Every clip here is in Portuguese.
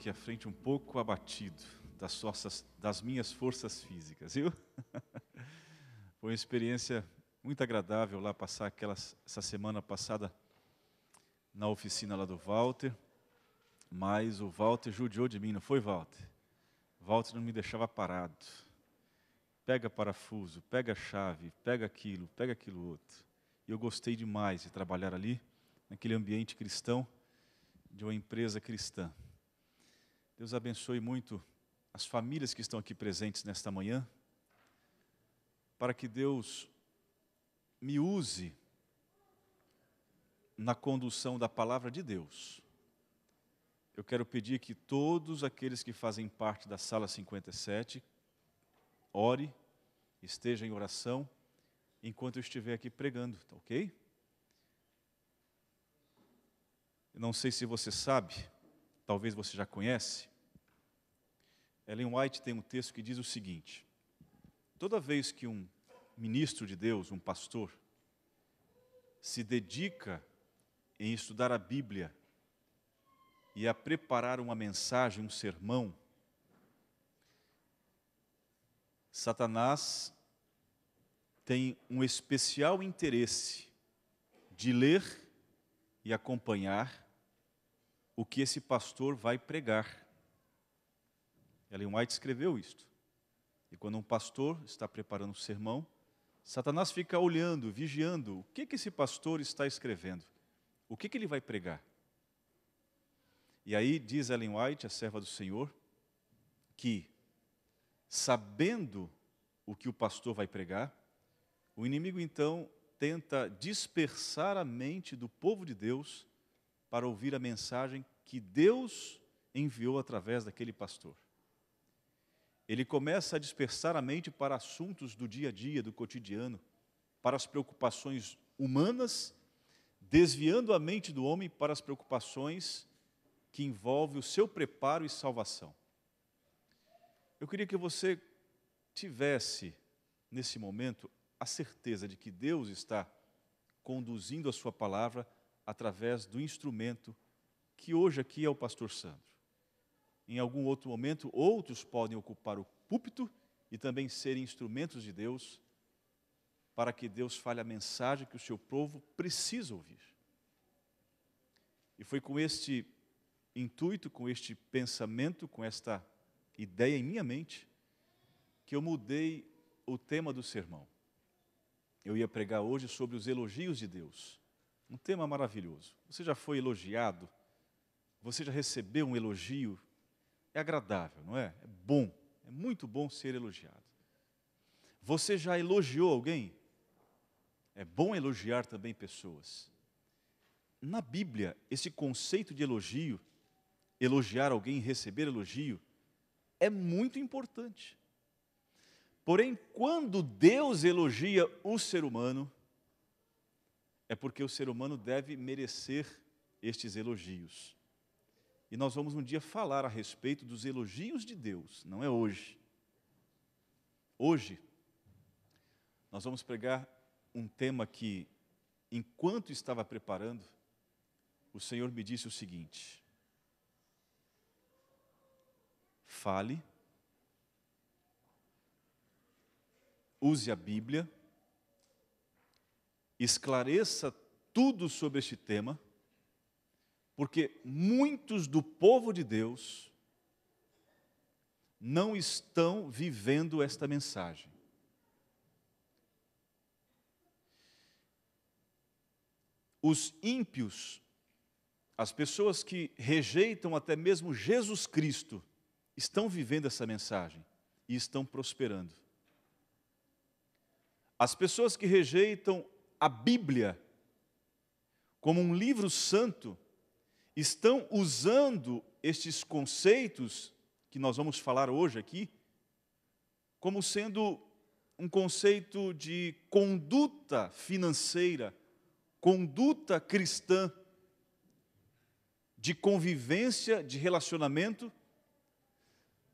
aqui à frente um pouco abatido das minhas forças físicas, viu? Foi uma experiência muito agradável lá passar essa semana passada na oficina lá do Walter, mas o Walter judiou de mim, não foi, Walter? Walter não me deixava parado. Pega parafuso, pega chave, pega aquilo outro. E eu gostei demais de trabalhar ali, naquele ambiente cristão, de uma empresa cristã. Deus abençoe muito as famílias que estão aqui presentes nesta manhã, para que Deus me use na condução da palavra de Deus. Eu quero pedir que todos aqueles que fazem parte da sala 57, ore, esteja em oração, enquanto eu estiver aqui pregando, tá ok? Eu não sei se você sabe, talvez você já conhece, Ellen White tem um texto que diz o seguinte: toda vez que um ministro de Deus, um pastor, se dedica em estudar a Bíblia e a preparar uma mensagem, um sermão, Satanás tem um especial interesse de ler e acompanhar o que esse pastor vai pregar. Ellen White escreveu isto. E quando um pastor está preparando um sermão, Satanás fica olhando, vigiando o que esse pastor está escrevendo, o que ele vai pregar. E aí diz Ellen White, a serva do Senhor, que sabendo o que o pastor vai pregar, o inimigo então tenta dispersar a mente do povo de Deus para ouvir a mensagem que Deus enviou através daquele pastor. Ele começa a dispersar a mente para assuntos do dia a dia, do cotidiano, para as preocupações humanas, desviando a mente do homem para as preocupações que envolvem o seu preparo e salvação. Eu queria que você tivesse, nesse momento, a certeza de que Deus está conduzindo a sua palavra através do instrumento que hoje aqui é o pastor Sandro. Em algum outro momento, outros podem ocupar o púlpito e também serem instrumentos de Deus para que Deus fale a mensagem que o seu povo precisa ouvir. E foi com este intuito, com este pensamento, com esta ideia em minha mente, que eu mudei o tema do sermão. Eu ia pregar hoje sobre os elogios de Deus. Um tema maravilhoso. Você já foi elogiado? Você já recebeu um elogio? É agradável, não é? É bom, é muito bom ser elogiado. Você já elogiou alguém? É bom elogiar também pessoas. Na Bíblia, esse conceito de elogio, elogiar alguém, receber elogio, é muito importante. Porém, quando Deus elogia o ser humano, é porque o ser humano deve merecer estes elogios. E nós vamos um dia falar a respeito dos elogios de Deus, não é hoje. Hoje, nós vamos pregar um tema que, enquanto estava preparando, o Senhor me disse o seguinte: fale, use a Bíblia, esclareça tudo sobre este tema, porque muitos do povo de Deus não estão vivendo esta mensagem. Os ímpios, as pessoas que rejeitam até mesmo Jesus Cristo, estão vivendo essa mensagem e estão prosperando. As pessoas que rejeitam a Bíblia como um livro santo, estão usando estes conceitos que nós vamos falar hoje aqui, como sendo um conceito de conduta financeira, conduta cristã, de convivência, de relacionamento,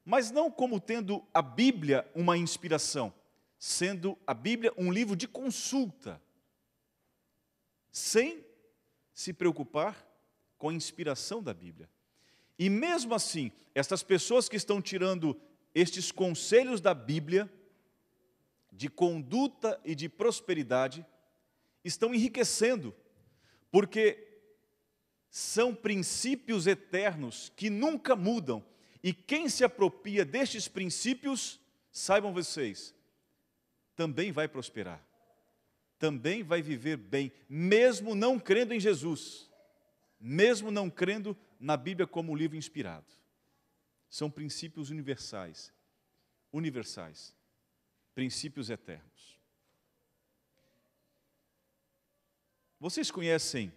mas não como tendo a Bíblia uma inspiração, sendo a Bíblia um livro de consulta, sem se preocupar com a inspiração da Bíblia. E mesmo assim, essas pessoas que estão tirando estes conselhos da Bíblia, de conduta e de prosperidade, estão enriquecendo, porque são princípios eternos que nunca mudam. E quem se apropria destes princípios, saibam vocês, também vai prosperar, também vai viver bem, mesmo não crendo em Jesus, mesmo não crendo na Bíblia como livro inspirado. São princípios universais, princípios eternos. Vocês conhecem,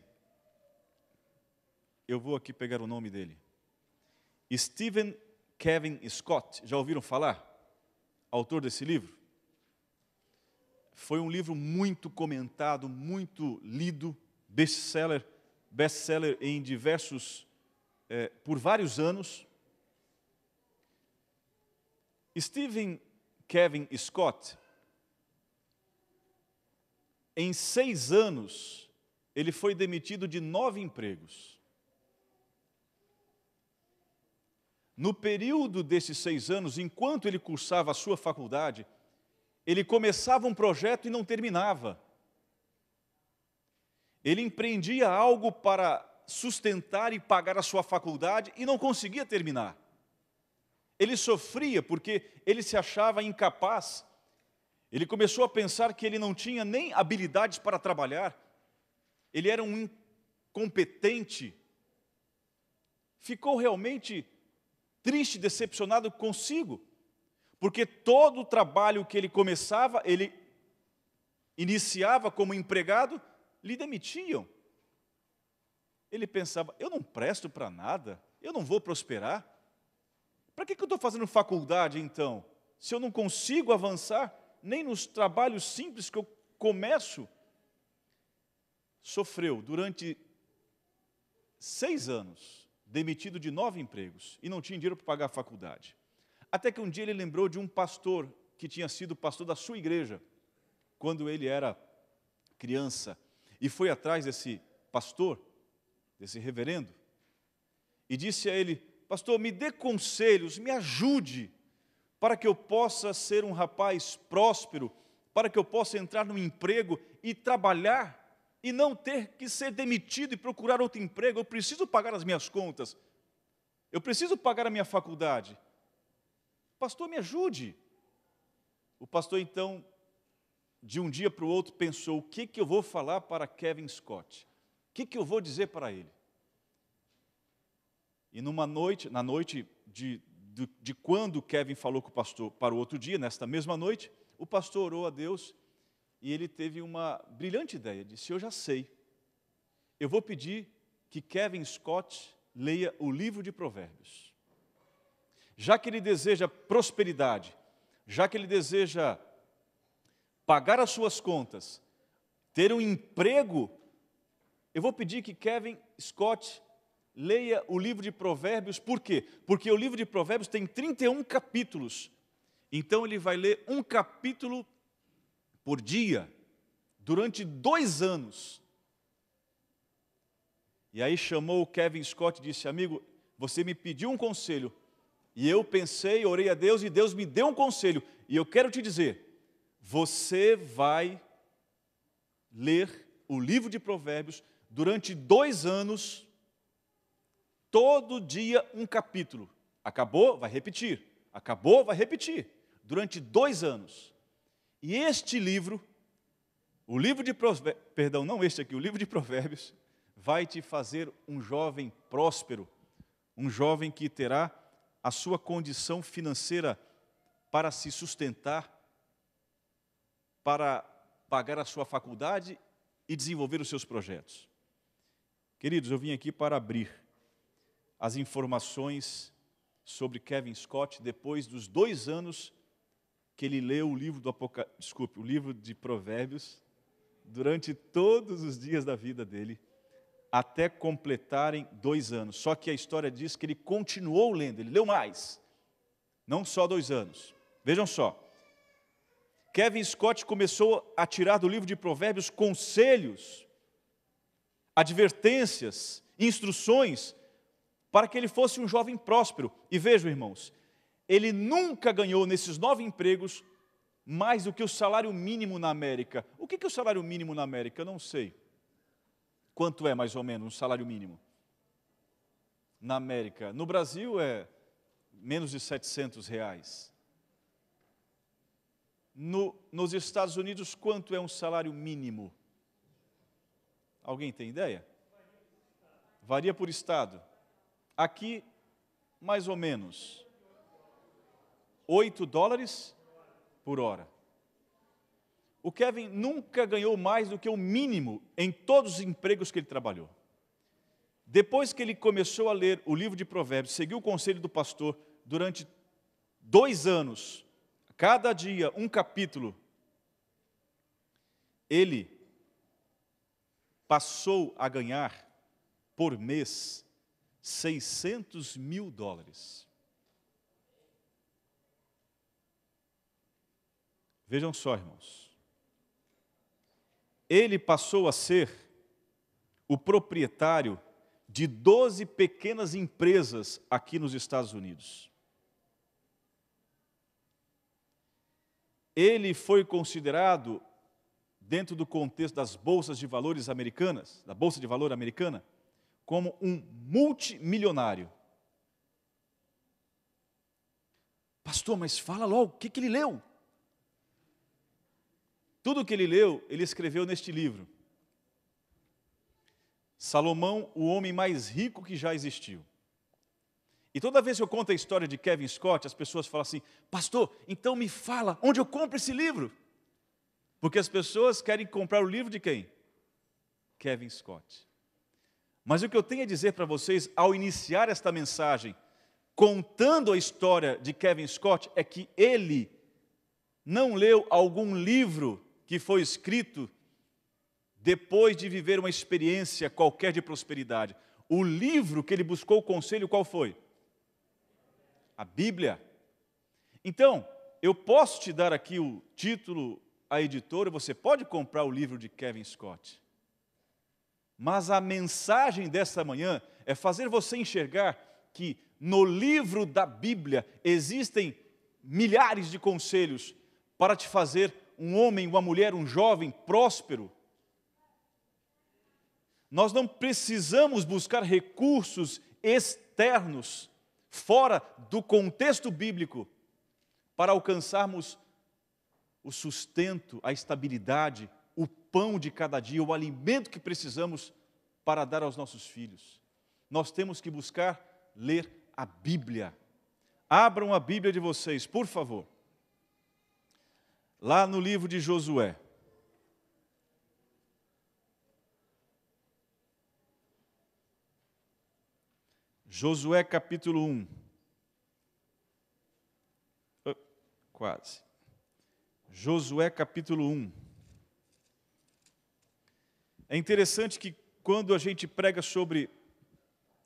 eu vou aqui pegar o nome dele, Stephen Kevin Scott, já ouviram falar? Autor desse livro? Foi um livro muito comentado, muito lido, best-seller em diversos, por vários anos. Stephen Kevin Scott, em 6 anos, ele foi demitido de 9 empregos. No período desses 6 anos, enquanto ele cursava a sua faculdade, ele começava um projeto e não terminava. Ele empreendia algo para sustentar e pagar a sua faculdade e não conseguia terminar. Ele sofria porque ele se achava incapaz. Ele começou a pensar que ele não tinha nem habilidades para trabalhar. Ele era um incompetente. Ficou realmente triste, decepcionado consigo, porque todo o trabalho que ele começava, ele iniciava como empregado, lhe demitiam. Ele pensava, eu não presto para nada, eu não vou prosperar. Para que eu estou fazendo faculdade então, se eu não consigo avançar, nem nos trabalhos simples que eu começo? Sofreu durante 6 anos, demitido de 9 empregos, e não tinha dinheiro para pagar a faculdade. Até que um dia ele lembrou de um pastor, que tinha sido pastor da sua igreja, quando ele era criança, e foi atrás desse pastor, desse reverendo, e disse a ele, pastor, me dê conselhos, me ajude, para que eu possa ser um rapaz próspero, para que eu possa entrar num emprego e trabalhar, e não ter que ser demitido e procurar outro emprego. Eu preciso pagar as minhas contas, eu preciso pagar a minha faculdade. Pastor, me ajude. O pastor, então, de um dia para o outro, pensou, o que eu vou falar para Kevin Scott? O que eu vou dizer para ele? E na noite de quando Kevin falou com o pastor para o outro dia, nesta mesma noite, o pastor orou a Deus e ele teve uma brilhante ideia, disse, eu já sei, eu vou pedir que Kevin Scott leia o livro de Provérbios. Já que ele deseja prosperidade, já que ele deseja pagar as suas contas, ter um emprego, eu vou pedir que Kevin Scott leia o livro de Provérbios. Por quê? Porque o livro de Provérbios tem 31 capítulos. Então ele vai ler um capítulo por dia, durante 2 anos. E aí chamou o Kevin Scott e disse, amigo, você me pediu um conselho, e eu pensei, orei a Deus, e Deus me deu um conselho, e eu quero te dizer, você vai ler o livro de Provérbios durante 2 anos, todo dia um capítulo. Acabou, vai repetir. Acabou, vai repetir. Durante 2 anos. E este livro, o livro de Provérbios, perdão, não este aqui, o livro de Provérbios, vai te fazer um jovem próspero, um jovem que terá a sua condição financeira para se sustentar, para pagar a sua faculdade e desenvolver os seus projetos. Queridos, eu vim aqui para abrir as informações sobre Kevin Scott depois dos 2 anos que ele leu o livro o livro de Provérbios durante todos os dias da vida dele, até completarem 2 anos. Só que a história diz que ele continuou lendo, ele leu mais, não só 2 anos. Vejam só, Kevin Scott começou a tirar do livro de Provérbios conselhos, advertências, instruções para que ele fosse um jovem próspero. E vejam, irmãos, ele nunca ganhou nesses 9 empregos mais do que o salário mínimo na América. O que é o salário mínimo na América? Eu não sei. Quanto é mais ou menos um salário mínimo? Na América. No Brasil é menos de R$700. Nos Estados Unidos, quanto é um salário mínimo? Alguém tem ideia? Varia por estado. Aqui, mais ou menos, $8 por hora. O Kevin nunca ganhou mais do que o mínimo em todos os empregos que ele trabalhou. Depois que ele começou a ler o livro de Provérbios, seguiu o conselho do pastor durante 2 anos, cada dia um capítulo, ele passou a ganhar por mês $600 mil. Vejam só, irmãos. Ele passou a ser o proprietário de 12 pequenas empresas aqui nos Estados Unidos. Ele foi considerado, dentro do contexto das bolsas de valores americanas, da Bolsa de Valor americana, como um multimilionário. Pastor, mas fala logo, o que ele leu? Tudo o que ele leu, ele escreveu neste livro. Salomão, o homem mais rico que já existiu. E toda vez que eu conto a história de Kevin Scott, as pessoas falam assim, pastor, então me fala, onde eu compro esse livro? Porque as pessoas querem comprar o livro de quem? Kevin Scott. Mas o que eu tenho a dizer para vocês, ao iniciar esta mensagem, contando a história de Kevin Scott, é que ele não leu algum livro que foi escrito depois de viver uma experiência qualquer de prosperidade. O livro que ele buscou o conselho, qual foi? A Bíblia. Então, eu posso te dar aqui o título, a editora, você pode comprar o livro de Kevin Scott. Mas a mensagem desta manhã é fazer você enxergar que no livro da Bíblia existem milhares de conselhos para te fazer um homem, uma mulher, um jovem próspero. Nós não precisamos buscar recursos externos, fora do contexto bíblico, para alcançarmos o sustento, a estabilidade, o pão de cada dia, o alimento que precisamos para dar aos nossos filhos. Nós temos que buscar ler a Bíblia. Abram a Bíblia de vocês, por favor. Lá no livro de Josué. Josué capítulo 1. Quase. Josué capítulo 1. É interessante que quando a gente prega sobre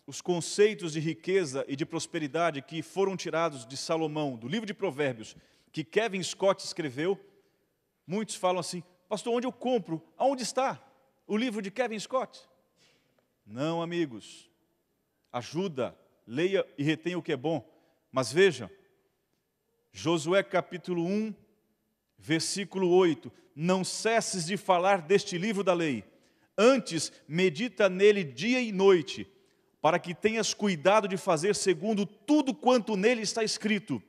os conceitos de riqueza e de prosperidade que foram tirados de Salomão, do livro de Provérbios, que Kevin Scott escreveu, muitos falam assim, pastor, onde eu compro? Aonde está o livro de Kevin Scott? Não, amigos, ajuda, leia e retenha o que é bom, mas veja, Josué capítulo 1, versículo 8, não cesses de falar deste livro da lei, antes medita nele dia e noite, para que tenhas cuidado de fazer segundo tudo quanto nele está escrito.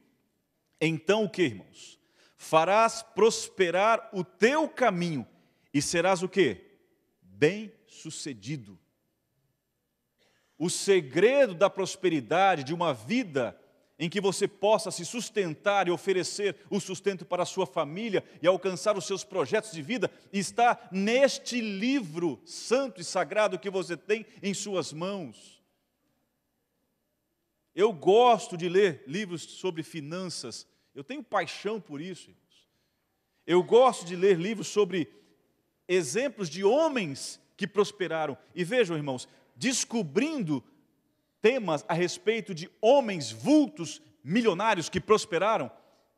Então o que, irmãos? Farás prosperar o teu caminho e serás o quê? Bem-sucedido. O segredo da prosperidade, de uma vida em que você possa se sustentar e oferecer o sustento para a sua família e alcançar os seus projetos de vida, está neste livro santo e sagrado que você tem em suas mãos. Eu gosto de ler livros sobre finanças, eu tenho paixão por isso. Eu gosto de ler livros sobre exemplos de homens que prosperaram. E vejam, irmãos, descobrindo temas a respeito de homens vultos, milionários que prosperaram,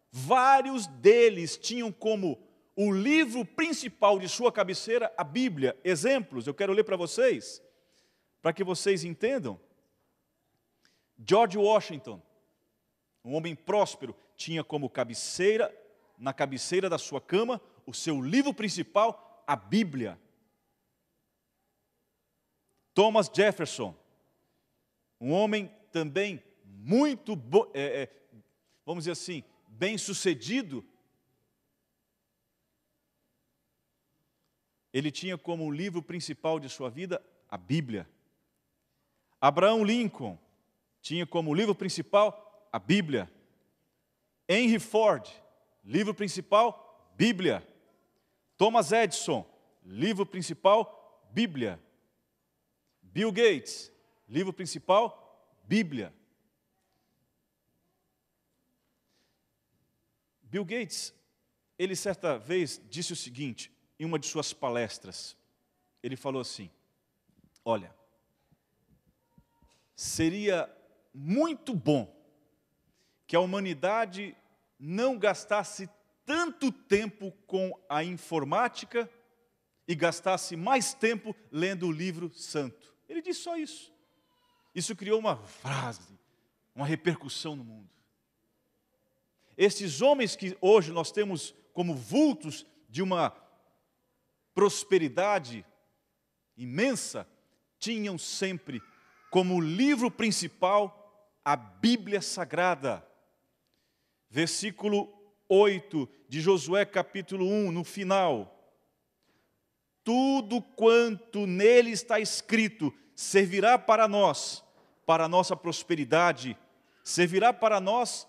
vários deles tinham como o livro principal de sua cabeceira a Bíblia. Exemplos, eu quero ler para vocês, para que vocês entendam. George Washington, um homem próspero, tinha como cabeceira, na cabeceira da sua cama, o seu livro principal, a Bíblia. Thomas Jefferson, um homem também muito, vamos dizer assim, bem-sucedido, ele tinha como livro principal de sua vida a Bíblia. Abraham Lincoln tinha como livro principal a Bíblia. Henry Ford, livro principal, Bíblia. Thomas Edison, livro principal, Bíblia. Bill Gates, livro principal, Bíblia. Bill Gates, ele certa vez disse o seguinte, em uma de suas palestras, ele falou assim, olha, seria muito bom que a humanidade não gastasse tanto tempo com a informática e gastasse mais tempo lendo o livro santo. Ele disse só isso. Isso criou uma frase, uma repercussão no mundo. Esses homens que hoje nós temos como vultos de uma prosperidade imensa, tinham sempre como livro principal a Bíblia Sagrada. Versículo 8 de Josué capítulo 1, no final. Tudo quanto nele está escrito servirá para nós, para a nossa prosperidade, servirá para nós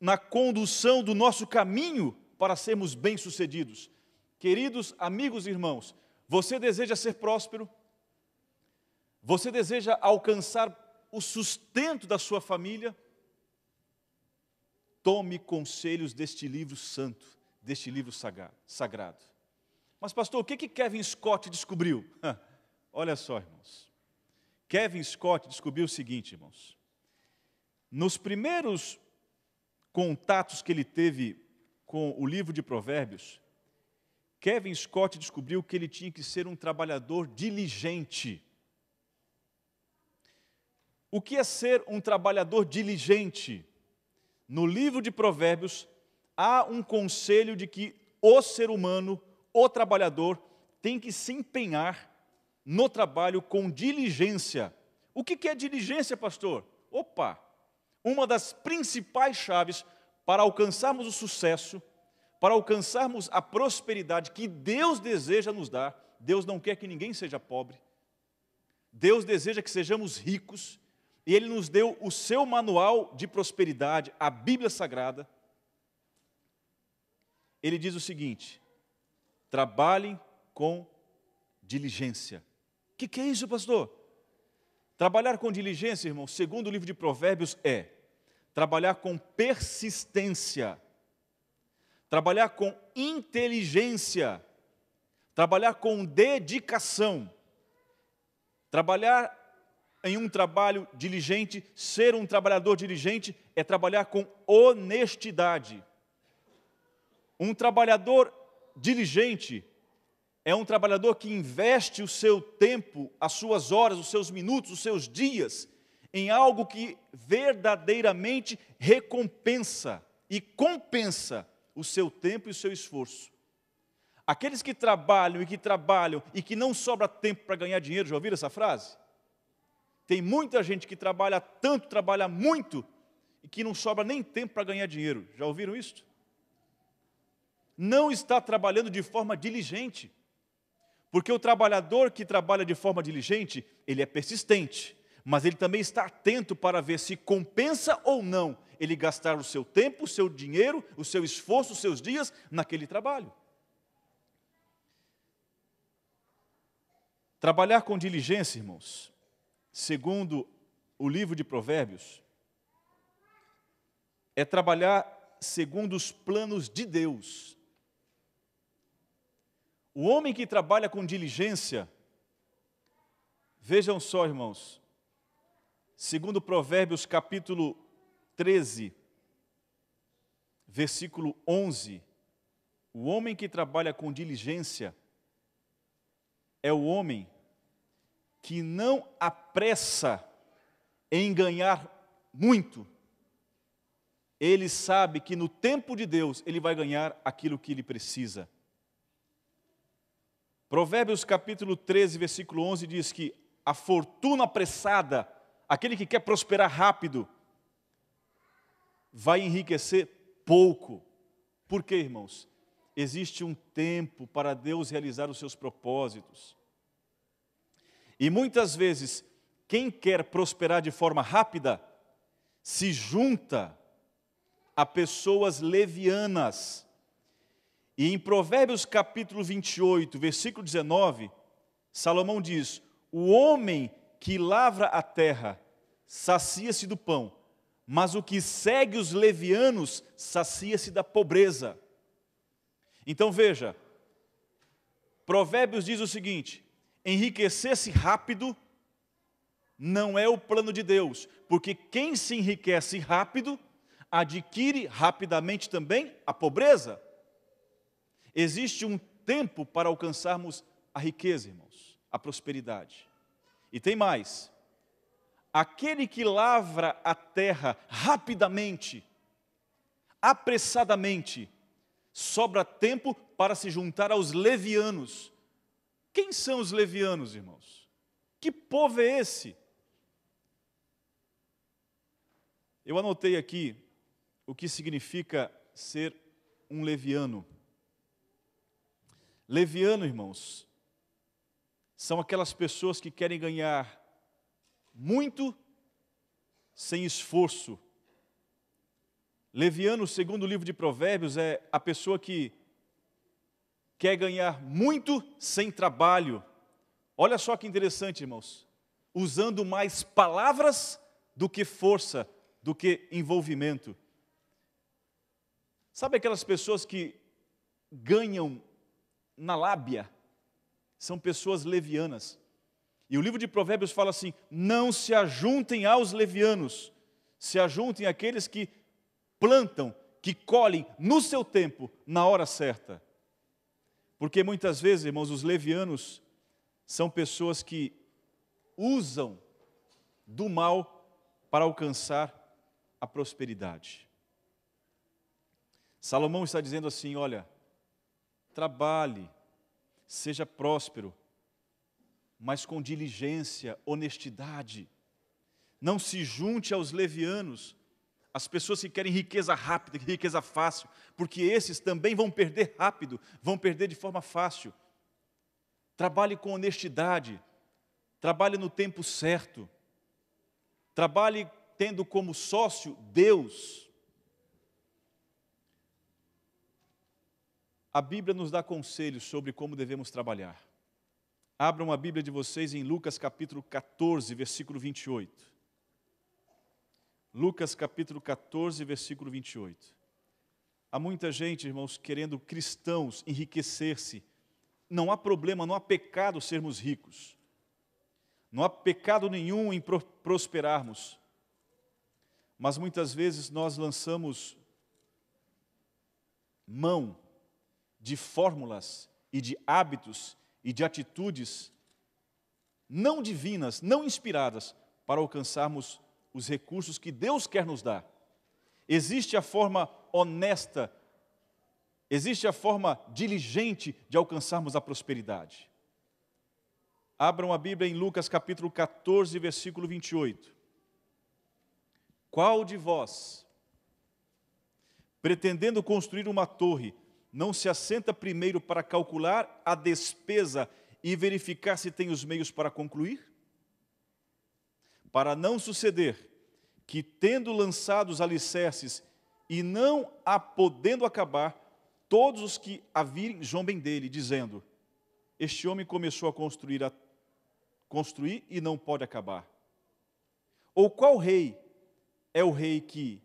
na condução do nosso caminho para sermos bem-sucedidos. Queridos amigos e irmãos, você deseja ser próspero? Você deseja alcançar o sustento da sua família? Tome conselhos deste livro santo, deste livro sagrado. Mas pastor, o que Kevin Scott descobriu? Olha só, irmãos. Kevin Scott descobriu o seguinte, irmãos. Nos primeiros contatos que ele teve com o livro de Provérbios, Kevin Scott descobriu que ele tinha que ser um trabalhador diligente. O que é ser um trabalhador diligente? No livro de Provérbios, há um conselho de que o ser humano, o trabalhador, tem que se empenhar no trabalho com diligência. O que é diligência, pastor? Opa! Uma das principais chaves para alcançarmos o sucesso, para alcançarmos a prosperidade que Deus deseja nos dar. Deus não quer que ninguém seja pobre. Deus deseja que sejamos ricos. E Ele nos deu o seu manual de prosperidade, a Bíblia Sagrada. Ele diz o seguinte, trabalhem com diligência. O que é isso, pastor? Trabalhar com diligência, irmão, segundo o livro de Provérbios, é trabalhar com persistência, trabalhar com inteligência, trabalhar com dedicação, trabalhar em um trabalho diligente, ser um trabalhador diligente, é trabalhar com honestidade. Um trabalhador diligente é um trabalhador que investe o seu tempo, as suas horas, os seus minutos, os seus dias, em algo que verdadeiramente recompensa e compensa o seu tempo e o seu esforço. Aqueles que trabalham e que não sobra tempo para ganhar dinheiro, já ouviram essa frase? Tem muita gente que trabalha tanto, trabalha muito, e que não sobra nem tempo para ganhar dinheiro. Já ouviram isso? Não está trabalhando de forma diligente. Porque o trabalhador que trabalha de forma diligente, ele é persistente, mas ele também está atento para ver se compensa ou não ele gastar o seu tempo, o seu dinheiro, o seu esforço, os seus dias naquele trabalho. Trabalhar com diligência, irmãos, segundo o livro de Provérbios, é trabalhar segundo os planos de Deus. O homem que trabalha com diligência, vejam só, irmãos, segundo Provérbios capítulo 13, versículo 11, o homem que trabalha com diligência é o homem que não apressa em ganhar muito, ele sabe que no tempo de Deus ele vai ganhar aquilo que ele precisa. Provérbios capítulo 13, versículo 11 diz que a fortuna apressada, aquele que quer prosperar rápido, vai enriquecer pouco. Por quê, irmãos? Existe um tempo para Deus realizar os seus propósitos. E muitas vezes, quem quer prosperar de forma rápida, se junta a pessoas levianas. E em Provérbios capítulo 28, versículo 19, Salomão diz: o homem que lavra a terra sacia-se do pão, mas o que segue os levianos sacia-se da pobreza. Então veja, Provérbios diz o seguinte: enriquecer-se rápido não é o plano de Deus, porque quem se enriquece rápido, adquire rapidamente também a pobreza. Existe um tempo para alcançarmos a riqueza, irmãos, a prosperidade. E tem mais: aquele que lavra a terra rapidamente, apressadamente, sobra tempo para se juntar aos levianos. Quem são os levianos, irmãos? Que povo é esse? Eu anotei aqui o que significa ser um leviano. Leviano, irmãos, são aquelas pessoas que querem ganhar muito sem esforço. Leviano, segundo o livro de Provérbios, é a pessoa que quer ganhar muito sem trabalho. Olha só que interessante, irmãos. Usando mais palavras do que força, do que envolvimento. Sabe aquelas pessoas que ganham na lábia? São pessoas levianas. E o livro de Provérbios fala assim: não se ajuntem aos levianos, se ajuntem àqueles que plantam, que colhem no seu tempo, na hora certa. Porque muitas vezes, irmãos, os levianos são pessoas que usam do mal para alcançar a prosperidade. Salomão está dizendo assim: olha, trabalhe, seja próspero, mas com diligência, honestidade. Não se junte aos levianos, as pessoas que querem riqueza rápida, riqueza fácil, porque esses também vão perder rápido, vão perder de forma fácil. Trabalhe com honestidade, trabalhe no tempo certo, trabalhe tendo como sócio Deus. A Bíblia nos dá conselhos sobre como devemos trabalhar. Abram a Bíblia de vocês em Lucas capítulo 14, versículo 28. Lucas capítulo 14, versículo 28. Há muita gente, irmãos, querendo cristãos enriquecer-se. Não há problema, não há pecado sermos ricos. Não há pecado nenhum em prosperarmos. Mas muitas vezes nós lançamos mão de fórmulas e de hábitos e de atitudes não divinas, não inspiradas, para alcançarmos os recursos que Deus quer nos dar. Existe a forma honesta, existe a forma diligente de alcançarmos a prosperidade. Abram a Bíblia em Lucas capítulo 14, versículo 28. Qual de vós, pretendendo construir uma torre, não se assenta primeiro para calcular a despesa e verificar se tem os meios para concluir? Para não suceder que, tendo lançado os alicerces e não a podendo acabar, todos os que a virem zombem dele, dizendo: este homem começou a construir e não pode acabar. Ou qual rei é o rei que,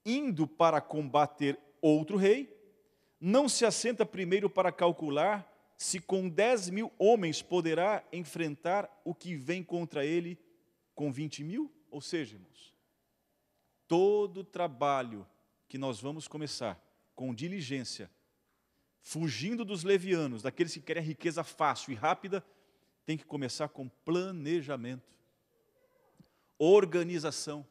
indo para combater outro rei, não se assenta primeiro para calcular se com 10.000 homens poderá enfrentar o que vem contra ele com 20.000? Ou seja, irmãos, todo trabalho que nós vamos começar com diligência, fugindo dos levianos, daqueles que querem riqueza fácil e rápida, tem que começar com planejamento. organização.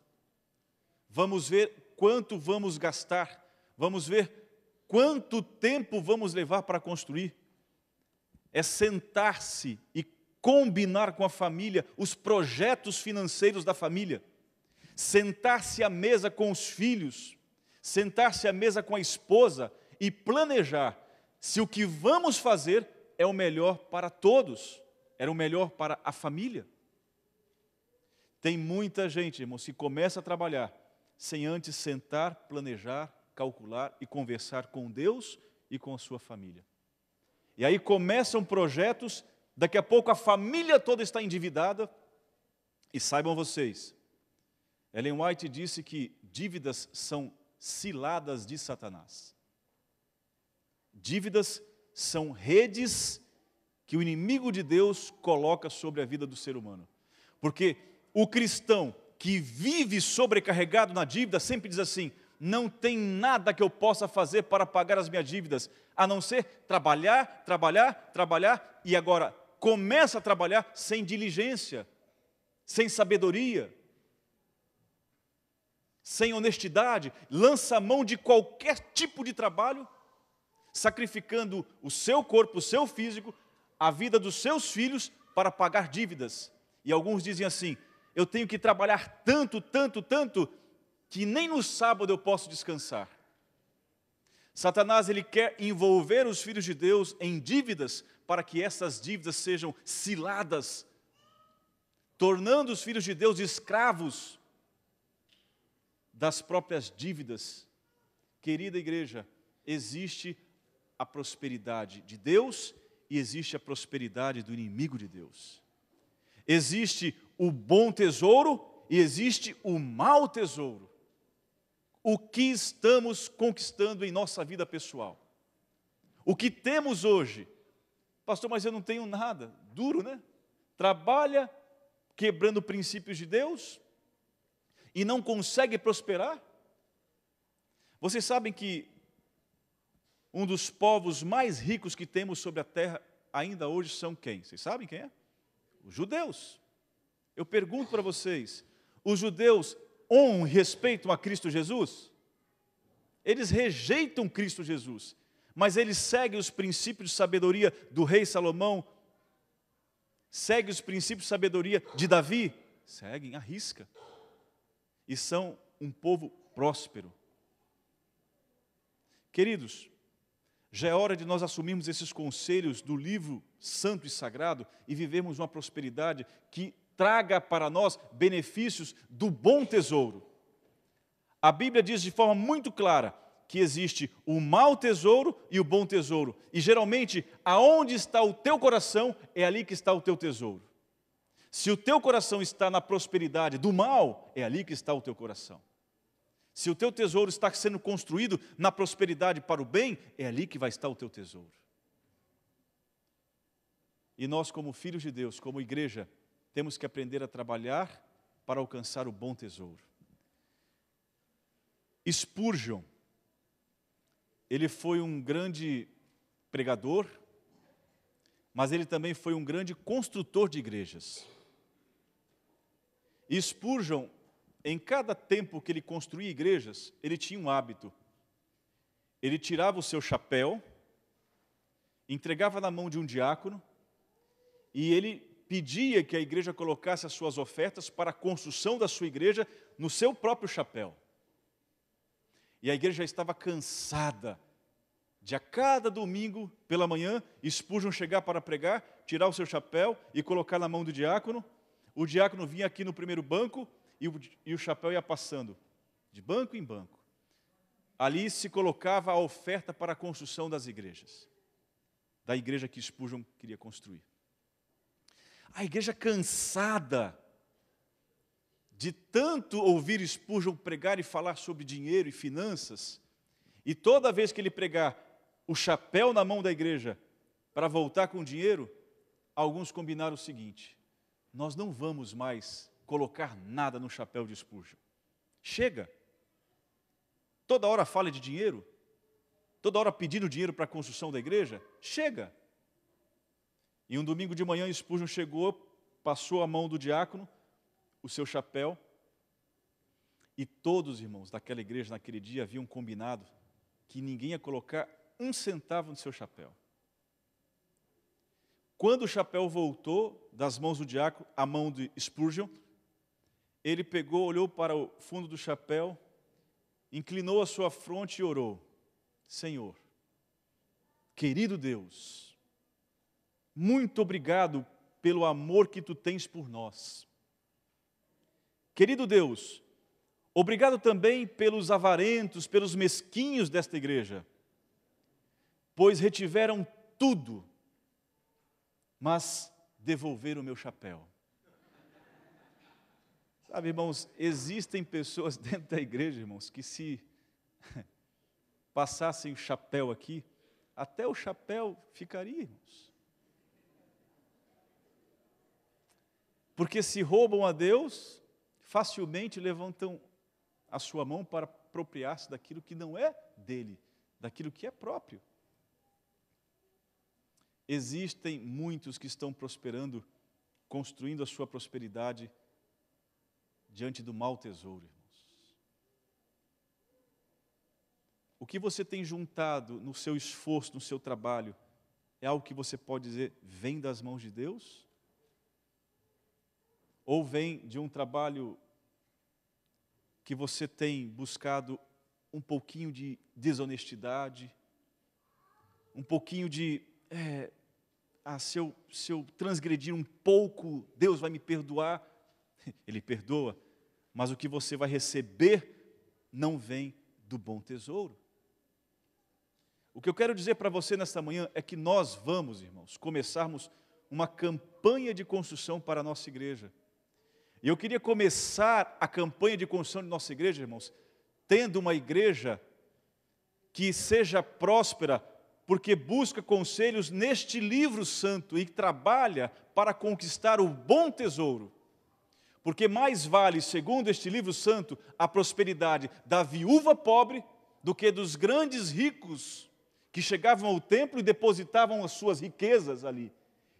Vamos ver quanto vamos gastar, vamos ver quanto tempo vamos levar para construir. É sentar-se e combinar com a família os projetos financeiros da família. Sentar-se à mesa com os filhos, sentar-se à mesa com a esposa e planejar se o que vamos fazer é o melhor para todos, é o melhor para a família. Tem muita gente, irmãos, que começa a trabalhar sem antes sentar, planejar, calcular e conversar com Deus e com a sua família. E aí começam projetos, daqui a pouco a família toda está endividada. E saibam vocês, Ellen White disse que dívidas são ciladas de Satanás. Dívidas são redes que o inimigo de Deus coloca sobre a vida do ser humano. Porque o cristão que vive sobrecarregado na dívida sempre diz assim: não tem nada que eu possa fazer para pagar as minhas dívidas, a não ser trabalhar, trabalhar, trabalhar, e agora começa a trabalhar sem diligência, sem sabedoria, sem honestidade, lança a mão de qualquer tipo de trabalho, sacrificando o seu corpo, o seu físico, a vida dos seus filhos para pagar dívidas. E alguns dizem assim: eu tenho que trabalhar tanto, tanto, tanto, que nem no sábado eu posso descansar. Satanás, ele quer envolver os filhos de Deus em dívidas, para que essas dívidas sejam ciladas, tornando os filhos de Deus escravos das próprias dívidas. Querida igreja, existe a prosperidade de Deus e existe a prosperidade do inimigo de Deus. Existe o bom tesouro e existe o mau tesouro. O que estamos conquistando em nossa vida pessoal? O que temos hoje? Pastor, mas eu não tenho nada. Duro, né? Trabalha quebrando princípios de Deus e não consegue prosperar. Vocês sabem que um dos povos mais ricos que temos sobre a terra ainda hoje são quem? Vocês sabem quem é? Os judeus. Eu pergunto para vocês, os judeus honram e respeitam a Cristo Jesus? Eles rejeitam Cristo Jesus, mas eles seguem os princípios de sabedoria do rei Salomão, seguem os princípios de sabedoria de Davi, seguem à risca, e são um povo próspero. Queridos, já é hora de nós assumirmos esses conselhos do livro santo e sagrado e vivermos uma prosperidade que traga para nós benefícios do bom tesouro. A Bíblia diz de forma muito clara que existe o mau tesouro e o bom tesouro. E geralmente, aonde está o teu coração, é ali que está o teu tesouro. Se o teu coração está na prosperidade do mal, é ali que está o teu coração. Se o teu tesouro está sendo construído na prosperidade para o bem, é ali que vai estar o teu tesouro. E nós, como filhos de Deus, como igreja, temos que aprender a trabalhar para alcançar o bom tesouro. Spurgeon, ele foi um grande pregador, mas ele também foi um grande construtor de igrejas. E Spurgeon, em cada tempo que ele construía igrejas, ele tinha um hábito. Ele tirava o seu chapéu, entregava na mão de um diácono, e ele pedia que a igreja colocasse as suas ofertas para a construção da sua igreja no seu próprio chapéu. E a igreja já estava cansada de a cada domingo pela manhã, Spurgeon chegar para pregar, tirar o seu chapéu e colocar na mão do diácono. O diácono vinha aqui no primeiro banco e o chapéu ia passando de banco em banco. Ali se colocava a oferta para a construção das igrejas, da igreja que Spurgeon queria construir. A igreja cansada de tanto ouvir Spurgeon pregar e falar sobre dinheiro e finanças, e toda vez que ele pregar o chapéu na mão da igreja para voltar com dinheiro, alguns combinaram o seguinte: nós não vamos mais colocar nada no chapéu de Spurgeon. Chega. Toda hora fala de dinheiro, toda hora pedindo dinheiro para a construção da igreja, chega. E um domingo de manhã, Spurgeon chegou, passou a mão do diácono, o seu chapéu, e todos, irmãos, daquela igreja, naquele dia, haviam combinado que ninguém ia colocar um centavo no seu chapéu. Quando o chapéu voltou das mãos do diácono à mão de Spurgeon, ele pegou, olhou para o fundo do chapéu, inclinou a sua fronte e orou: Senhor, querido Deus, muito obrigado pelo amor que tu tens por nós. Querido Deus, obrigado também pelos avarentos, pelos mesquinhos desta igreja, pois retiveram tudo, mas devolveram o meu chapéu. Sabe, irmãos, existem pessoas dentro da igreja, irmãos, que se passassem o chapéu aqui, até o chapéu ficaria, irmãos. Porque se roubam a Deus, facilmente levantam a sua mão para apropriar-se daquilo que não é dele, daquilo que é próprio. Existem muitos que estão prosperando, construindo a sua prosperidade diante do mau tesouro, irmãos. O que você tem juntado no seu esforço, no seu trabalho, é algo que você pode dizer, vem das mãos de Deus? Ou vem de um trabalho que você tem buscado um pouquinho de desonestidade, um pouquinho de, se eu transgredir um pouco, Deus vai me perdoar? Ele perdoa, mas o que você vai receber não vem do bom tesouro. O que eu quero dizer para você nesta manhã é que nós vamos, irmãos, começarmos uma campanha de construção para a nossa igreja. E eu queria começar a campanha de construção de nossa igreja, irmãos, tendo uma igreja que seja próspera, porque busca conselhos neste livro santo e trabalha para conquistar o bom tesouro. Porque mais vale, segundo este livro santo, a prosperidade da viúva pobre do que dos grandes ricos que chegavam ao templo e depositavam as suas riquezas ali.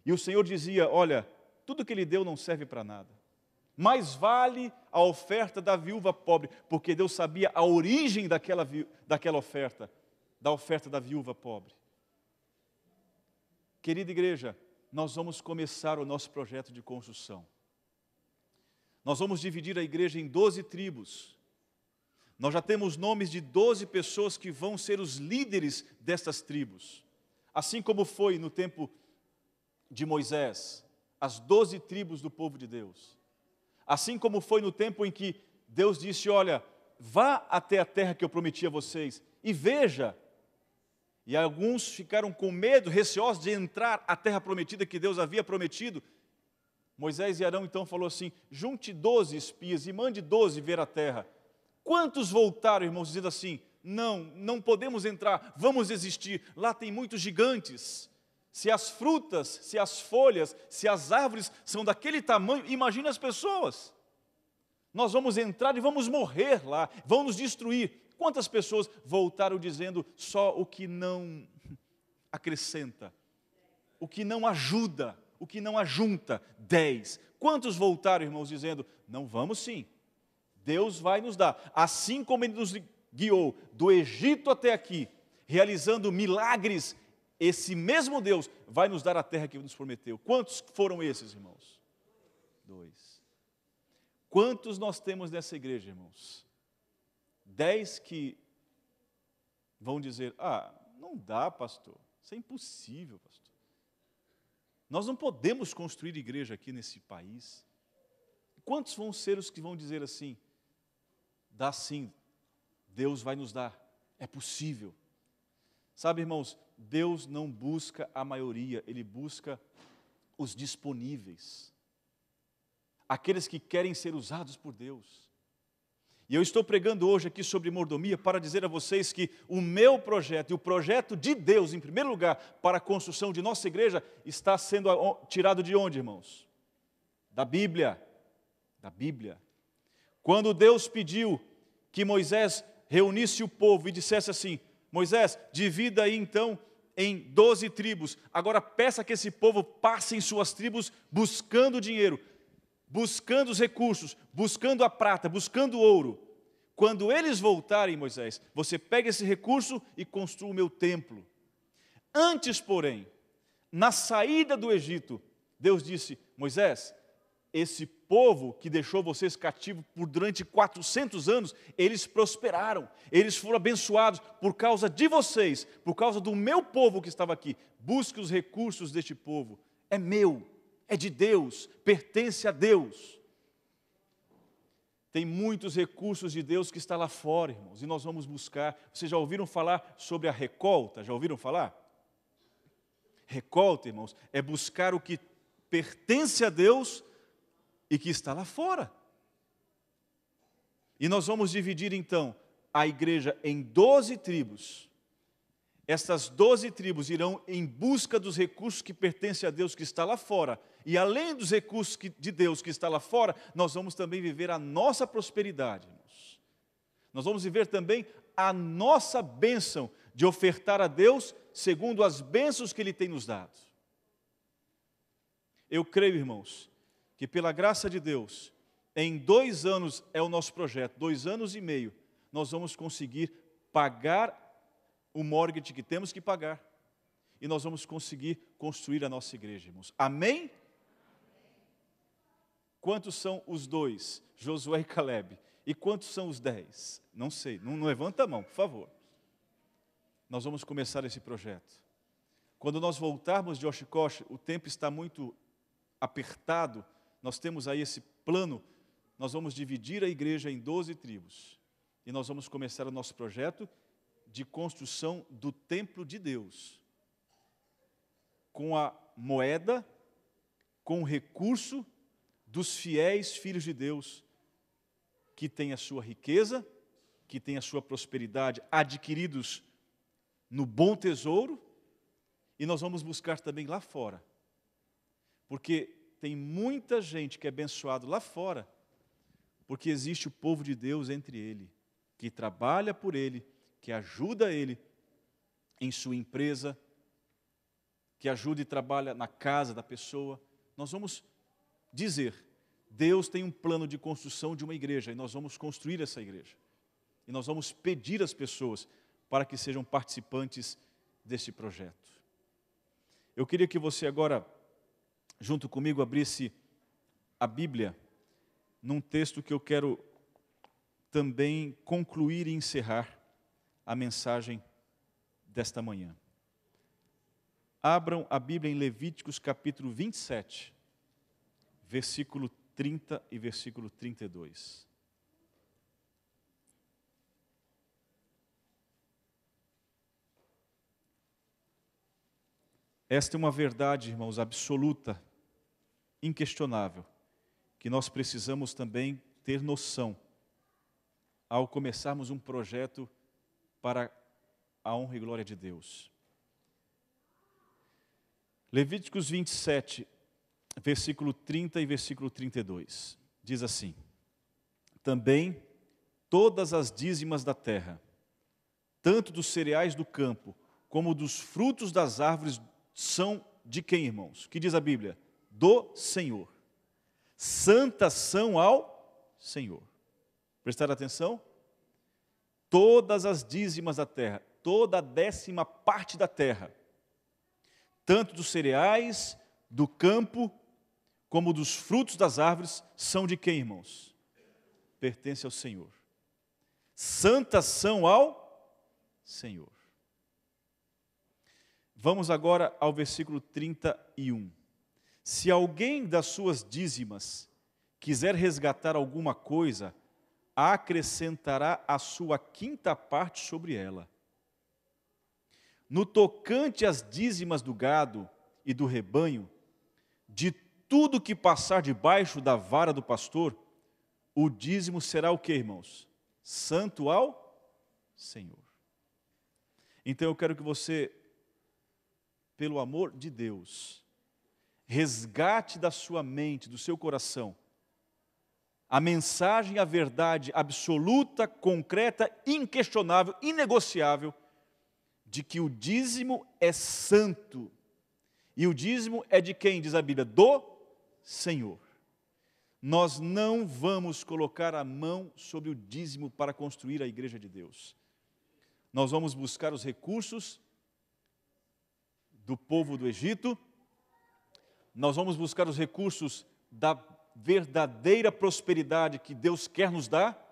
E o Senhor dizia, olha, tudo que ele deu não serve para nada. Mais vale a oferta da viúva pobre, porque Deus sabia a origem daquela oferta, da oferta da viúva pobre. Querida igreja, nós vamos começar o nosso projeto de construção. Nós vamos dividir a igreja em 12 tribos. Nós já temos nomes de 12 pessoas que vão ser os líderes destas tribos. Assim como foi no tempo de Moisés, as 12 tribos do povo de Deus. Assim como foi no tempo em que Deus disse, olha, vá até a terra que eu prometi a vocês e veja. E alguns ficaram com medo, receosos de entrar à terra prometida que Deus havia prometido. Moisés e Arão então falou assim, junte 12 espias e mande 12 ver a terra. Quantos voltaram, irmãos, dizendo assim, não podemos entrar, vamos desistir, lá tem muitos gigantes. Se as frutas, se as folhas, se as árvores são daquele tamanho, imagine as pessoas. Nós vamos entrar e vamos morrer lá, vão nos destruir. Quantas pessoas voltaram dizendo só o que não acrescenta, o que não ajuda, o que não ajunta? 10. Quantos voltaram, irmãos, dizendo, não vamos sim, Deus vai nos dar. Assim como Ele nos guiou do Egito até aqui, realizando milagres, esse mesmo Deus vai nos dar a terra que nos prometeu. Quantos foram esses, irmãos? 2. Quantos nós temos nessa igreja, irmãos? 10 que vão dizer, não dá, pastor, isso é impossível, pastor. Nós não podemos construir igreja aqui nesse país. Quantos vão ser os que vão dizer assim, dá sim, Deus vai nos dar, é possível. Sabe, irmãos, Deus não busca a maioria, Ele busca os disponíveis. Aqueles que querem ser usados por Deus. E eu estou pregando hoje aqui sobre mordomia para dizer a vocês que o meu projeto e o projeto de Deus, em primeiro lugar, para a construção de nossa igreja, está sendo tirado de onde, irmãos? Da Bíblia. Da Bíblia. Quando Deus pediu que Moisés reunisse o povo e dissesse assim, Moisés, divida aí então em 12 tribos, agora peça que esse povo passe em suas tribos buscando dinheiro. buscando os recursos, buscando a prata, buscando o ouro. Quando eles voltarem, Moisés, você pega esse recurso e construa o meu templo. Antes, porém, na saída do Egito, Deus disse: Moisés, esse povo que deixou vocês cativos por durante 400 anos, eles prosperaram, eles foram abençoados por causa de vocês, por causa do meu povo que estava aqui. Busque os recursos deste povo, é meu, é de Deus, pertence a Deus. Tem muitos recursos de Deus que está lá fora, irmãos, e nós vamos buscar. Vocês já ouviram falar sobre a recolta? Já ouviram falar? Recolta, irmãos, é buscar o que pertence a Deus e que está lá fora. E nós vamos dividir então a igreja em 12 tribos. Essas 12 tribos irão em busca dos recursos que pertencem a Deus que está lá fora. E além dos recursos de Deus que está lá fora, nós vamos também viver a nossa prosperidade, irmãos. Nós vamos viver também a nossa bênção de ofertar a Deus segundo as bênçãos que Ele tem nos dado. Eu creio, irmãos, que pela graça de Deus, em 2 anos é o nosso projeto, 2 anos e meio, nós vamos conseguir pagar o mortgage que temos que pagar. E nós vamos conseguir construir a nossa igreja, irmãos. Amém? Quantos são os 2? Josué e Caleb. E quantos são os 10? Não sei, não levanta a mão, por favor. Nós vamos começar esse projeto. Quando nós voltarmos de Oshkosh, o tempo está muito apertado, nós temos aí esse plano, nós vamos dividir a igreja em 12 tribos. E nós vamos começar o nosso projeto de construção do templo de Deus. Com a moeda, com o recurso dos fiéis filhos de Deus, que têm a sua riqueza, que têm a sua prosperidade, adquiridos no bom tesouro, e nós vamos buscar também lá fora. Porque tem muita gente que é abençoado lá fora, porque existe o povo de Deus entre ele, que trabalha por ele, que ajuda ele em sua empresa, que ajuda e trabalha na casa da pessoa. Nós vamos dizer, Deus tem um plano de construção de uma igreja, e nós vamos construir essa igreja. E nós vamos pedir às pessoas para que sejam participantes desse projeto. Eu queria que você agora, junto comigo, abrisse a Bíblia num texto que eu quero também concluir e encerrar a mensagem desta manhã. Abram a Bíblia em Levíticos capítulo 27, versículo 30 e versículo 32. Esta é uma verdade, irmãos, absoluta, inquestionável, que nós precisamos também ter noção ao começarmos um projeto para a honra e glória de Deus. Levíticos 27, versículo 30 e versículo 32, diz assim: também todas as dízimas da terra, tanto dos cereais do campo, como dos frutos das árvores, são de quem, irmãos? Que diz a Bíblia? Do Senhor. Santas são ao Senhor. Prestaram atenção? Todas as dízimas da terra, toda a 10ª parte da terra, tanto dos cereais, do campo, como dos frutos das árvores, são de quem, irmãos? Pertence ao Senhor. Santas são ao Senhor. Vamos agora ao versículo 31. Se alguém das suas dízimas quiser resgatar alguma coisa, acrescentará a sua 5ª parte sobre ela. No tocante às dízimas do gado e do rebanho, de tudo que passar debaixo da vara do pastor, o dízimo será o que, irmãos? Santo ao Senhor. Então eu quero que você, pelo amor de Deus, resgate da sua mente, do seu coração, a mensagem, a verdade absoluta, concreta, inquestionável, inegociável, de que o dízimo é santo. E o dízimo é de quem, diz a Bíblia? Do Senhor. nós não vamos colocar a mão sobre o dízimo para construir a igreja de Deus. Nós vamos buscar os recursos do povo do Egito, nós vamos buscar os recursos da verdadeira prosperidade que Deus quer nos dar,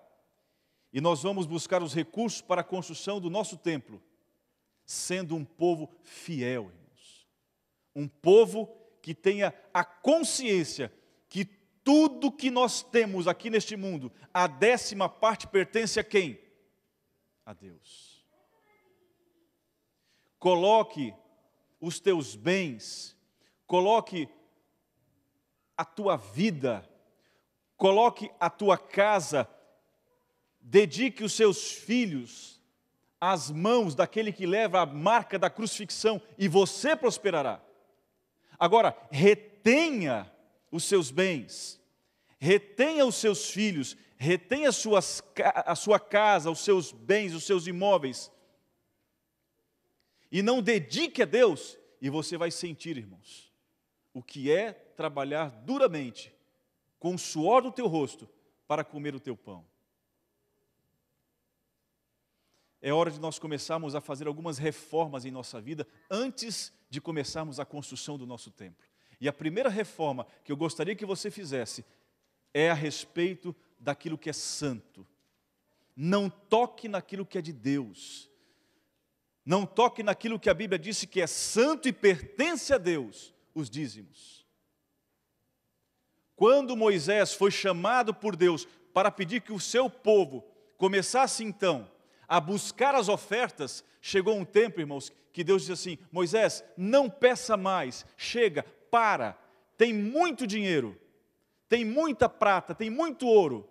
e nós vamos buscar os recursos para a construção do nosso templo, sendo um povo fiel, irmãos. Um povo que tenha a consciência que tudo que nós temos aqui neste mundo, a 10ª parte pertence a quem? A Deus. Coloque os teus bens, coloque a tua vida, coloque a tua casa, dedique os seus filhos às mãos daquele que leva a marca da crucifixão e você prosperará. Agora, retenha os seus bens, retenha os seus filhos, retenha a sua casa, os seus bens, os seus imóveis, e não dedique a Deus, e você vai sentir, irmãos, o que é trabalhar duramente, com o suor do teu rosto, para comer o teu pão. É hora de nós começarmos a fazer algumas reformas em nossa vida, antes de começarmos a construção do nosso templo. E a primeira reforma que eu gostaria que você fizesse, é a respeito daquilo que é santo. Não toque naquilo que é de Deus. Não toque naquilo que a Bíblia disse que é santo e pertence a Deus, os dízimos. Quando Moisés foi chamado por Deus para pedir que o seu povo começasse então a buscar as ofertas, chegou um tempo, irmãos, que Deus disse assim: Moisés, não peça mais, chega, para, tem muito dinheiro, tem muita prata, tem muito ouro,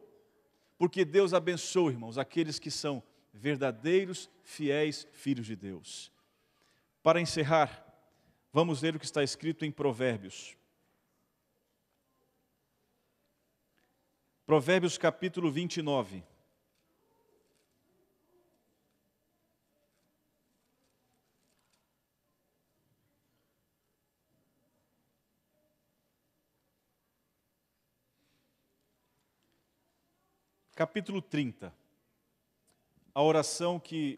porque Deus abençoa, irmãos, aqueles que são verdadeiros, fiéis filhos de Deus. Para encerrar, vamos ler o que está escrito em Provérbios. Provérbios capítulo 29. Capítulo 30. A oração que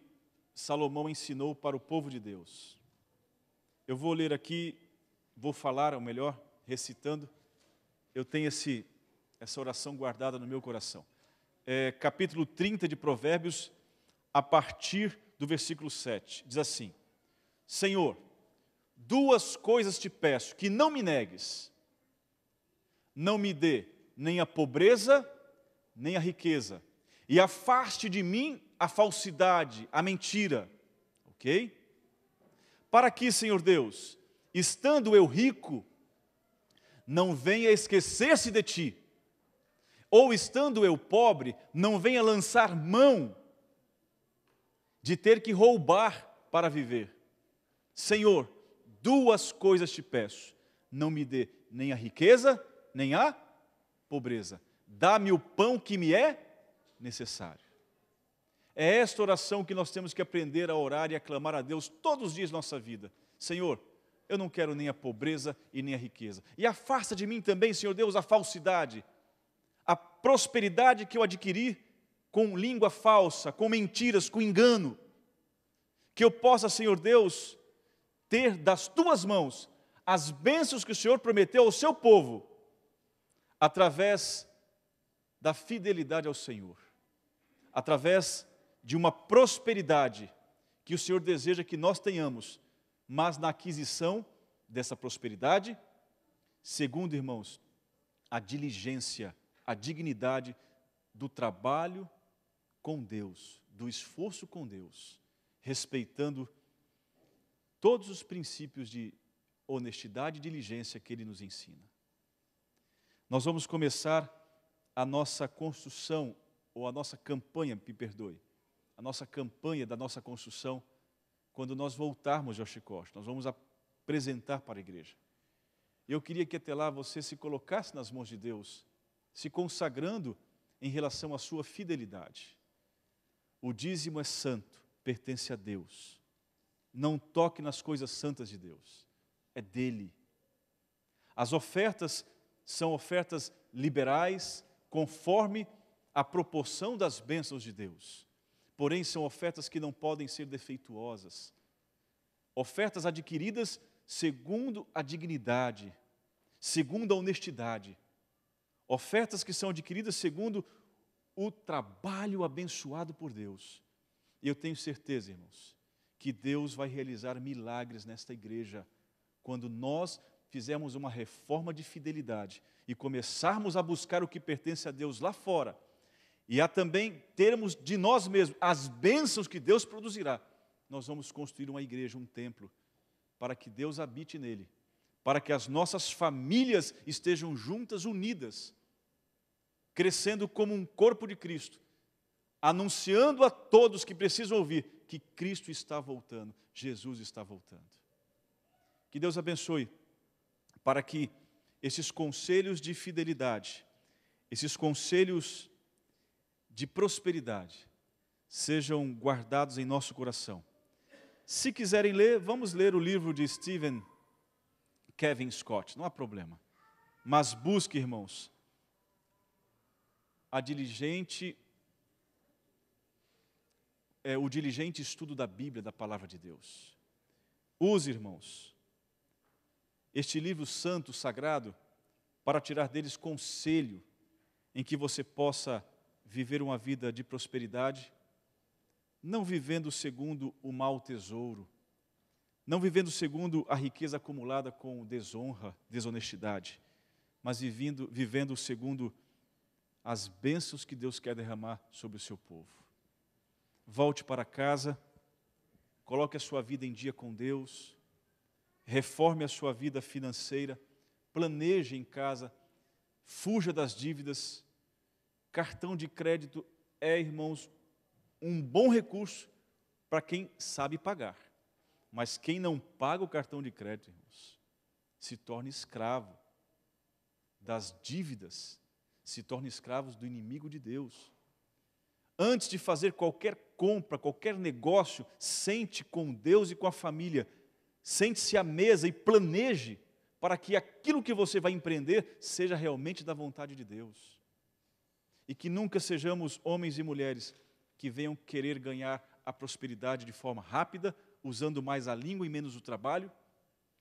Salomão ensinou para o povo de Deus. Eu vou ler aqui, vou falar, ou melhor, recitando. Eu tenho essa oração guardada no meu coração. Capítulo 30 de Provérbios, a partir do versículo 7. Diz assim: Senhor, 2 coisas te peço, que não me negues. Não me dê nem a pobreza, nem a riqueza. E afaste de mim a falsidade, a mentira. Ok? Para que, Senhor Deus, estando eu rico, não venha esquecer-se de ti. Ou estando eu pobre, não venha lançar mão de ter que roubar para viver. Senhor, 2 coisas te peço. Não me dê nem a riqueza, nem a pobreza. Dá-me o pão que me é necessário. É esta oração que nós temos que aprender a orar e a clamar a Deus todos os dias da nossa vida. Senhor, eu não quero nem a pobreza e nem a riqueza. E afasta de mim também, Senhor Deus, a falsidade, a prosperidade que eu adquiri com língua falsa, com mentiras, com engano. Que eu possa, Senhor Deus, ter das tuas mãos as bênçãos que o Senhor prometeu ao seu povo, através da fidelidade ao Senhor, através de uma prosperidade que o Senhor deseja que nós tenhamos, mas na aquisição dessa prosperidade, segundo, irmãos, a diligência, a dignidade do trabalho com Deus, do esforço com Deus, respeitando todos os princípios de honestidade e diligência que Ele nos ensina. Nós vamos começar a nossa construção, ou a nossa campanha, me perdoe, a nossa campanha da nossa construção, quando nós voltarmos de Oshkosh, nós vamos apresentar para a igreja. Eu queria que até lá você se colocasse nas mãos de Deus, se consagrando em relação à sua fidelidade. O dízimo é santo, pertence a Deus. Não toque nas coisas santas de Deus, é dele. As ofertas são ofertas liberais, conforme a proporção das bênçãos de Deus. Porém, são ofertas que não podem ser defeituosas. Ofertas adquiridas segundo a dignidade, segundo a honestidade. Ofertas que são adquiridas segundo o trabalho abençoado por Deus. E eu tenho certeza, irmãos, que Deus vai realizar milagres nesta igreja, quando nós fizermos uma reforma de fidelidade e começarmos a buscar o que pertence a Deus lá fora, e a também termos de nós mesmos as bênçãos que Deus produzirá, nós vamos construir uma igreja, um templo, para que Deus habite nele, para que as nossas famílias estejam juntas, unidas, crescendo como um corpo de Cristo, anunciando a todos que precisam ouvir que Cristo está voltando, Jesus está voltando. Que Deus abençoe, para que esses conselhos de fidelidade, esses conselhos de prosperidade, sejam guardados em nosso coração. Se quiserem ler, vamos ler o livro de Stephen Kevin Scott, não há problema. Mas busque, irmãos, o diligente estudo da Bíblia, da Palavra de Deus. Use, irmãos, este livro santo, sagrado, para tirar deles conselho, em que você possa viver uma vida de prosperidade, não vivendo segundo o mau tesouro, não vivendo segundo a riqueza acumulada com desonra, desonestidade, mas vivendo segundo as bênçãos que Deus quer derramar sobre o seu povo. Volte para casa, coloque a sua vida em dia com Deus, reforme a sua vida financeira, planeje em casa, fuja das dívidas. Cartão de crédito é, irmãos, um bom recurso para quem sabe pagar. Mas quem não paga o cartão de crédito, irmãos, se torna escravo das dívidas, se torna escravo do inimigo de Deus. Antes de fazer qualquer compra, qualquer negócio, sente com Deus e com a família, sente-se à mesa e planeje para que aquilo que você vai empreender seja realmente da vontade de Deus. E que nunca sejamos homens e mulheres que venham querer ganhar a prosperidade de forma rápida, usando mais a língua e menos o trabalho,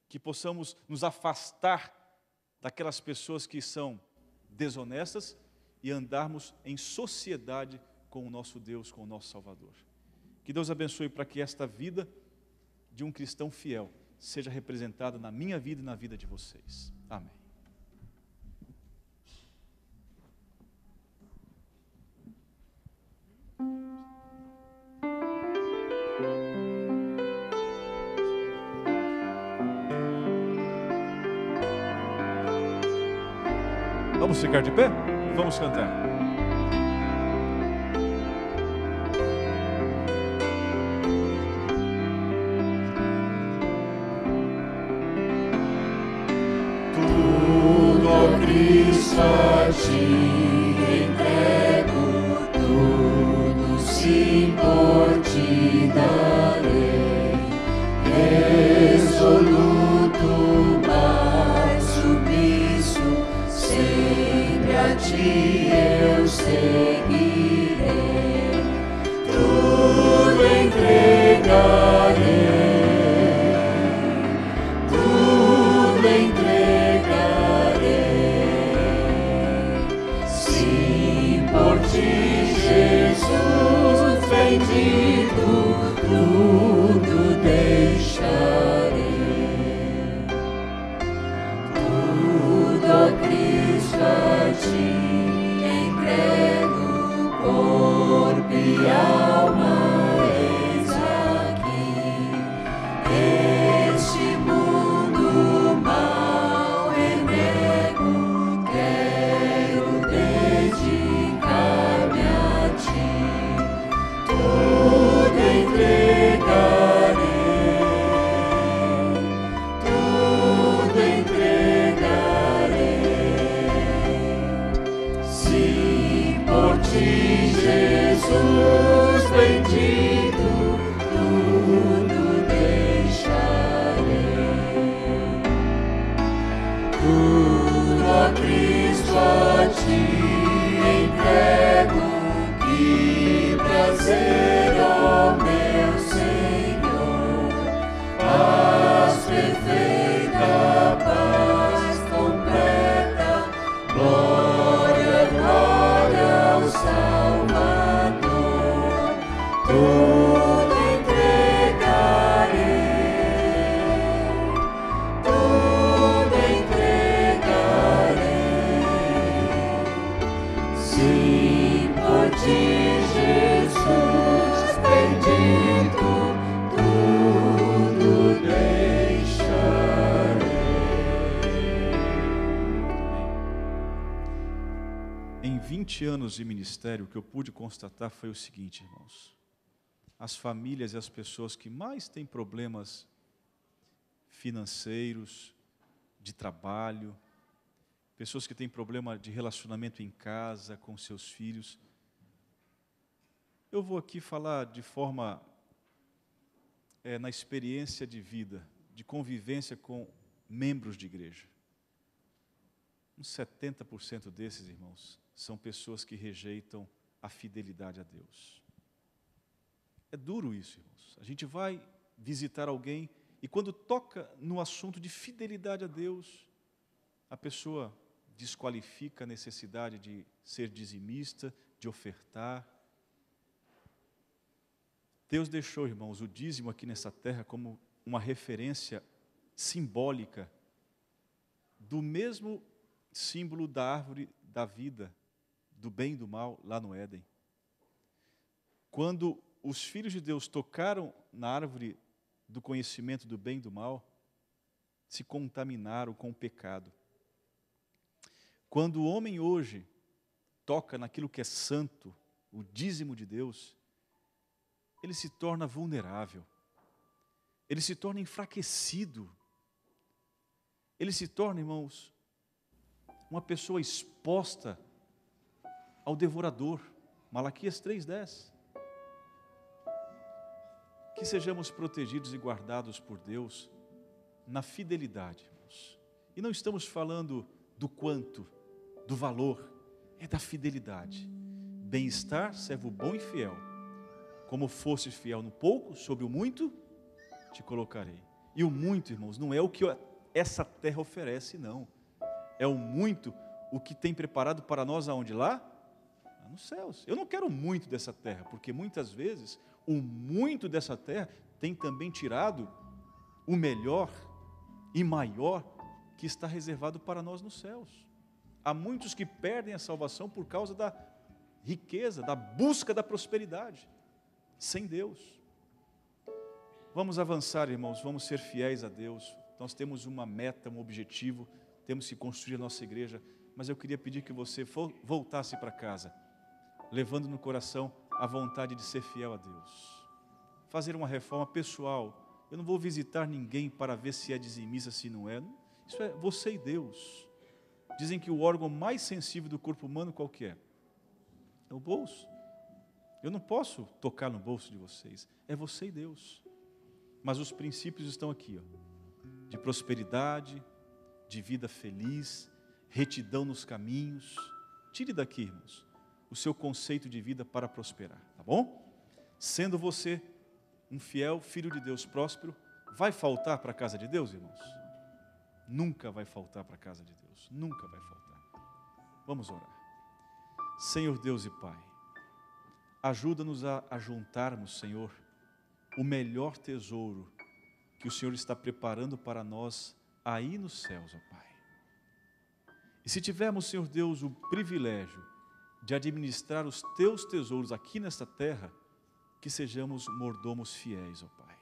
que possamos nos afastar daquelas pessoas que são desonestas e andarmos em sociedade com o nosso Deus, com o nosso Salvador. Que Deus abençoe para que esta vida de um cristão fiel seja representada na minha vida e na vida de vocês. Amém. Vamos ficar de pé? Vamos cantar. Tudo, ó Cristo, a ti entrego, tudo sim por ti darei, resoluto, mas submisso, sempre a ti eu seguirei, tudo entregarei, tudo entregarei. Sim, por ti, Jesus bendito, tudo deixarei. Tudo, ó Cristo, a ti entrego, corpo e alma, eis aqui. Este mundo mal renego, quero dedicar-me a ti. Tudo entregarei, tudo entregarei, tudo entregarei. Sim, por ti, Jesus bendito, tudo deixarei. Em 20 anos de ministério, o que eu pude constatar foi o seguinte, irmãos. As famílias e as pessoas que mais têm problemas financeiros, de trabalho, pessoas que têm problema de relacionamento em casa, com seus filhos. Eu vou aqui falar de forma, na experiência de vida, de convivência com membros de igreja. Uns 70% desses, irmãos, são pessoas que rejeitam a fidelidade a Deus. É duro isso, irmãos. A gente vai visitar alguém e quando toca no assunto de fidelidade a Deus, a pessoa desqualifica a necessidade de ser dizimista, de ofertar. Deus deixou, irmãos, o dízimo aqui nessa terra como uma referência simbólica do mesmo símbolo da árvore da vida, do bem e do mal, lá no Éden. Quando os filhos de Deus tocaram na árvore do conhecimento do bem e do mal, se contaminaram com o pecado. Quando o homem hoje toca naquilo que é santo, o dízimo de Deus, ele se torna vulnerável, ele se torna enfraquecido, ele se torna, irmãos, uma pessoa exposta ao devorador. Malaquias 3:10. Que sejamos protegidos e guardados por Deus na fidelidade, irmãos. E não estamos falando do quanto, do valor, é da fidelidade. Bem-estar, servo bom e fiel. Como fosse fiel no pouco, sobre o muito te colocarei. E o muito, irmãos, não é o que essa terra oferece, não. É o muito, o que tem preparado para nós aonde? Lá nos céus. Eu não quero muito dessa terra, porque muitas vezes o muito dessa terra tem também tirado o melhor e maior que está reservado para nós nos céus. Há muitos que perdem a salvação por causa da riqueza, da busca da prosperidade, sem Deus. Vamos avançar, irmãos, vamos ser fiéis a Deus. Nós temos uma meta, um objetivo, temos que construir a nossa igreja, mas eu queria pedir que você voltasse para casa, levando no coração a vontade de ser fiel a Deus. Fazer uma reforma pessoal. Eu não vou visitar ninguém para ver se é dizimista, se não é. Isso é você e Deus. Dizem que o órgão mais sensível do corpo humano qual que é? É o bolso. Eu não posso tocar no bolso de vocês. É você e Deus. Mas os princípios estão aqui, ó, de prosperidade, de vida feliz, retidão nos caminhos. Tire daqui, irmãos, o seu conceito de vida para prosperar, tá bom? Sendo você um fiel filho de Deus próspero, vai faltar para a casa de Deus, irmãos? Nunca vai faltar para a casa de Deus, nunca vai faltar. Vamos orar. Senhor Deus e Pai, ajuda-nos a juntarmos, Senhor, o melhor tesouro que o Senhor está preparando para nós aí nos céus, ó Pai. E se tivermos, Senhor Deus, o privilégio de administrar os Teus tesouros aqui nesta terra, que sejamos mordomos fiéis, ó Pai.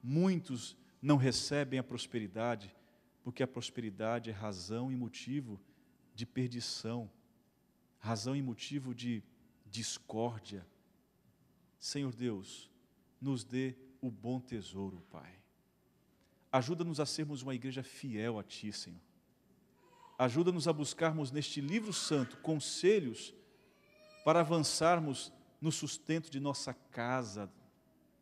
Muitos não recebem a prosperidade, porque a prosperidade é razão e motivo de perdição, razão e motivo de discórdia. Senhor Deus, nos dê o bom tesouro, Pai. Ajuda-nos a sermos uma igreja fiel a Ti, Senhor. Ajuda-nos a buscarmos neste livro santo conselhos para avançarmos no sustento de nossa casa,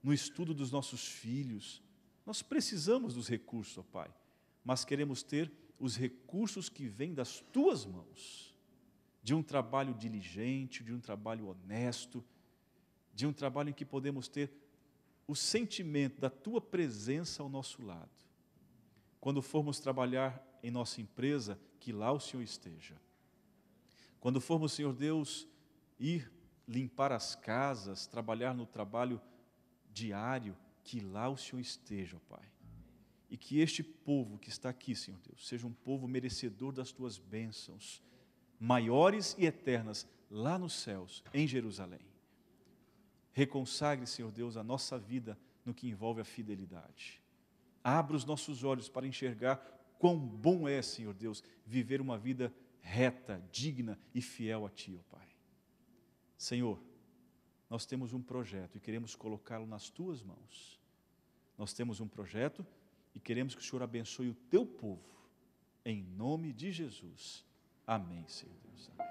no estudo dos nossos filhos. Nós precisamos dos recursos, ó Pai, mas queremos ter os recursos que vêm das Tuas mãos, de um trabalho diligente, de um trabalho honesto, de um trabalho em que podemos ter o sentimento da Tua presença ao nosso lado. Quando formos trabalhar em nossa empresa, que lá o Senhor esteja. Quando formos, Senhor Deus, ir limpar as casas, trabalhar no trabalho diário, que lá o Senhor esteja, ó Pai. E que este povo que está aqui, Senhor Deus, seja um povo merecedor das Tuas bênçãos, maiores e eternas, lá nos céus, em Jerusalém. Reconsagre, Senhor Deus, a nossa vida no que envolve a fidelidade. Abra os nossos olhos para enxergar quão bom é, Senhor Deus, viver uma vida reta, digna e fiel a Ti, ó Pai. Senhor, nós temos um projeto e queremos colocá-lo nas Tuas mãos. Nós temos um projeto e queremos que o Senhor abençoe o Teu povo. Em nome de Jesus. Amém, Senhor Deus. Amém.